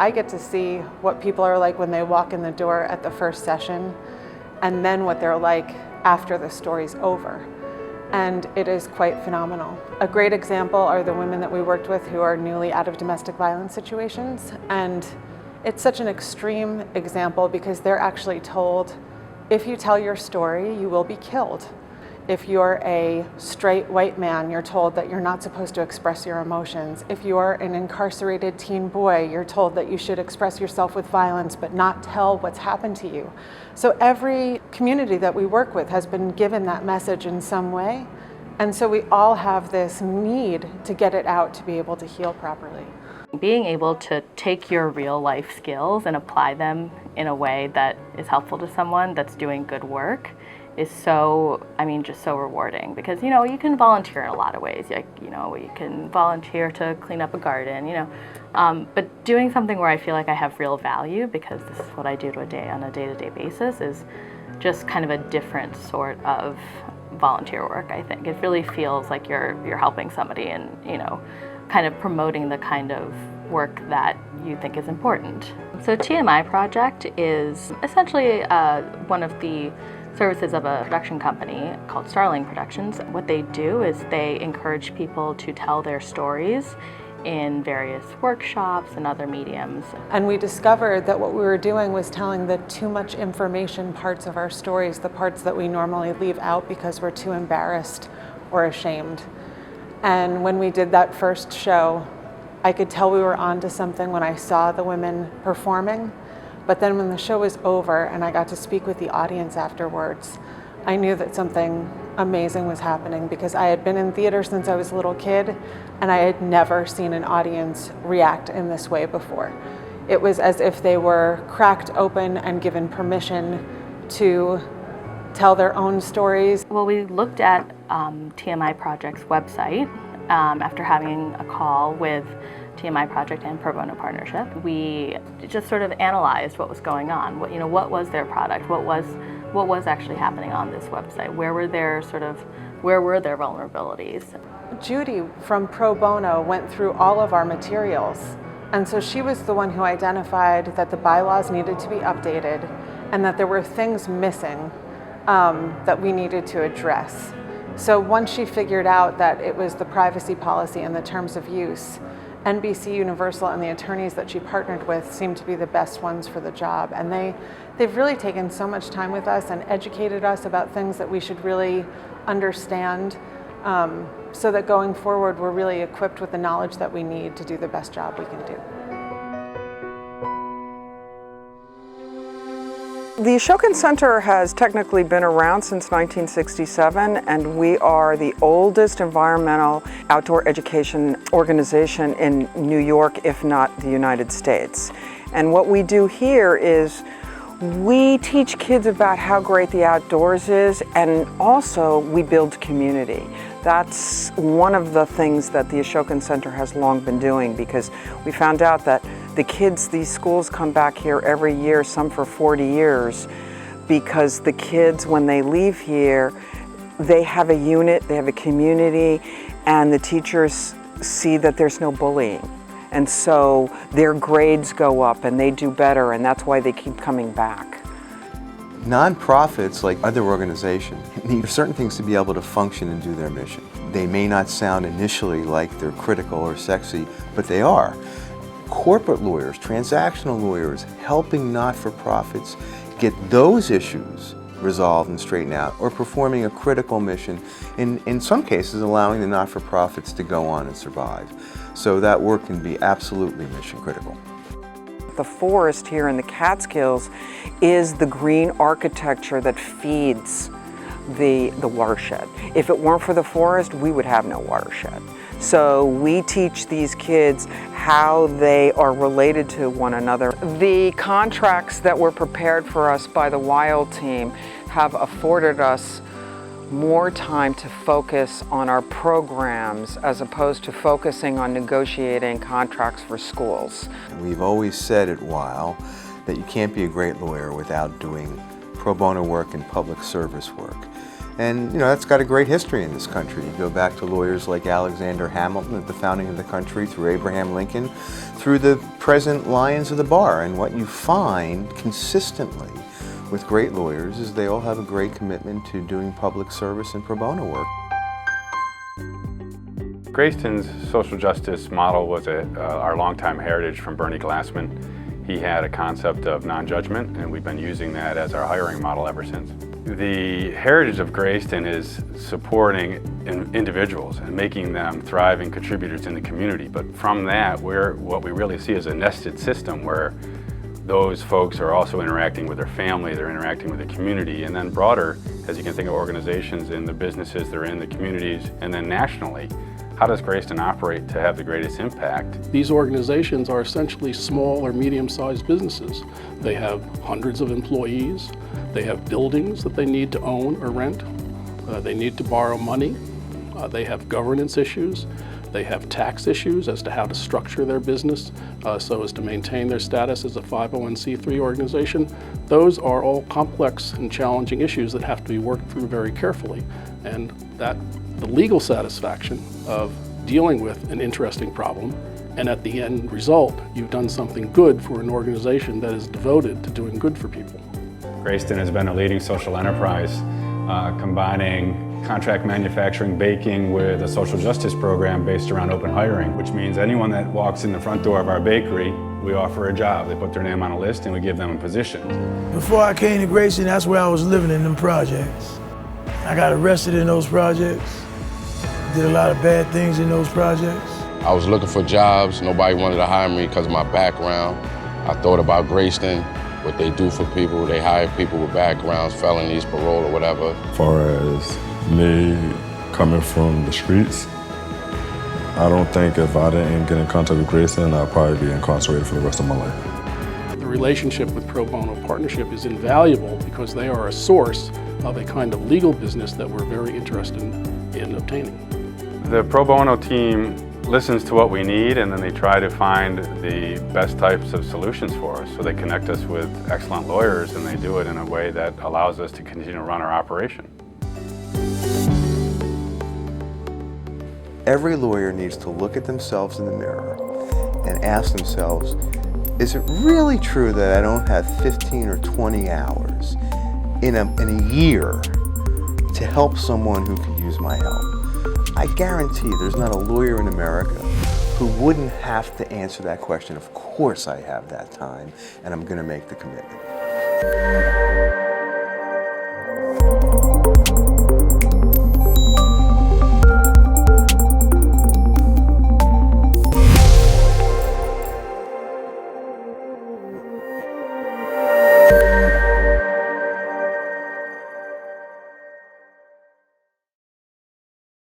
I get to see what people are like when they walk in the door at the first session, and then what they're like after the story's over. And it is quite phenomenal. A great example are the women that we worked with who are newly out of domestic violence situations. And it's such an extreme example because they're actually told, if you tell your story, you will be killed. If you're a straight white man, you're told that you're not supposed to express your emotions. If you're an incarcerated teen boy, you're told that you should express yourself with violence but not tell what's happened to you. So every community that we work with has been given that message in some way. And so we all have this need to get it out to be able to heal properly. Being able to take your real life skills and apply them in a way that is helpful to someone that's doing good work is so, just so rewarding, because, you can volunteer in a lot of ways. Like, you can volunteer to clean up a garden, but doing something where I feel like I have real value, because this is what I do on a day-to-day basis, is just kind of a different sort of volunteer work, I think. It really feels like you're helping somebody and, kind of promoting the kind of work that you think is important. So TMI Project is essentially one of the services of a production company called Starling Productions. What they do is they encourage people to tell their stories in various workshops and other mediums. And we discovered that what we were doing was telling the too much information parts of our stories, the parts that we normally leave out because we're too embarrassed or ashamed. And when we did that first show, I could tell we were onto something when I saw the women performing. But then when the show was over and I got to speak with the audience afterwards, I knew that something amazing was happening, because I had been in theater since I was a little kid and I had never seen an audience react in this way before. It was as if they were cracked open and given permission to tell their own stories. Well, we looked at TMI Project's website after having a call with TMI Project and Pro Bono Partnership. We just sort of analyzed what was going on. What was their product? What was actually happening on this website? Where were their vulnerabilities? Judy from Pro Bono went through all of our materials, and so she was the one who identified that the bylaws needed to be updated and that there were things missing that we needed to address. So once she figured out that it was the privacy policy and the terms of use, NBC Universal and the attorneys that she partnered with seemed to be the best ones for the job. And they've really taken so much time with us and educated us about things that we should really understand, so that going forward we're really equipped with the knowledge that we need to do the best job we can do. The Ashokan Center has technically been around since 1967, and we are the oldest environmental outdoor education organization in New York, if not the United States. And what we do here is we teach kids about how great the outdoors is, and also we build community. That's one of the things that the Ashokan Center has long been doing, because we found out that the kids, these schools come back here every year, some for 40 years, because the kids, when they leave here, they have a unit, they have a community, and the teachers see that there's no bullying. And so their grades go up and they do better, and that's why they keep coming back. Nonprofits, like other organizations, need certain things to be able to function and do their mission. They may not sound initially like they're critical or sexy, but they are. Corporate lawyers, transactional lawyers, helping not-for-profits get those issues resolved and straightened out, or performing a critical mission, in some cases allowing the not-for-profits to go on and survive. So that work can be absolutely mission critical. The forest here in the Catskills is the green architecture that feeds the watershed. If it weren't for the forest, we would have no watershed. So we teach these kids how they are related to one another. The contracts that were prepared for us by the Weil team have afforded us more time to focus on our programs as opposed to focusing on negotiating contracts for schools. We've always said at Weil that you can't be a great lawyer without doing pro bono work and public service work. And that's got a great history in this country. You go back to lawyers like Alexander Hamilton at the founding of the country, through Abraham Lincoln, through the present lions of the bar. And what you find consistently with great lawyers is they all have a great commitment to doing public service and pro bono work. Greyston's social justice model was our longtime heritage from Bernie Glassman. He had a concept of non-judgment, and we've been using that as our hiring model ever since. The heritage of Greyston is supporting individuals and making them thriving contributors in the community. But from that, what we really see is a nested system where those folks are also interacting with their family, they're interacting with the community, and then broader, as you can think of organizations in the businesses they're in, the communities, and then nationally. How does Greyston operate to have the greatest impact? These organizations are essentially small or medium-sized businesses. They have hundreds of employees. They have buildings that they need to own or rent. They need to borrow money. They have governance issues. They have tax issues as to how to structure their business so as to maintain their status as a 501c3 organization. Those are all complex and challenging issues that have to be worked through very carefully. And the legal satisfaction of dealing with an interesting problem, and at the end result, you've done something good for an organization that is devoted to doing good for people. Greyston has been a leading social enterprise, combining contract manufacturing baking with a social justice program based around open hiring, which means anyone that walks in the front door of our bakery, we offer a job. They put their name on a list and we give them a position. Before I came to Greyston, that's where I was living, in them projects. I got arrested in those projects, did a lot of bad things in those projects. I was looking for jobs. Nobody wanted to hire me because of my background. I thought about Greyston, what they do for people. They hire people with backgrounds, felonies, parole, or whatever. As far as me coming from the streets, I don't think if I didn't get in contact with Greyston, I'd probably be incarcerated for the rest of my life. The relationship with Pro Bono Partnership is invaluable because they are a source of a kind of legal business that we're very interested in obtaining. The Pro Bono team listens to what we need, and then they try to find the best types of solutions for us. So they connect us with excellent lawyers, and they do it in a way that allows us to continue to run our operation. Every lawyer needs to look at themselves in the mirror and ask themselves, is it really true that I don't have 15 or 20 hours in a year to help someone who could use my help? I guarantee there's not a lawyer in America who wouldn't have to answer that question. Of course I have that time, and I'm going to make the commitment.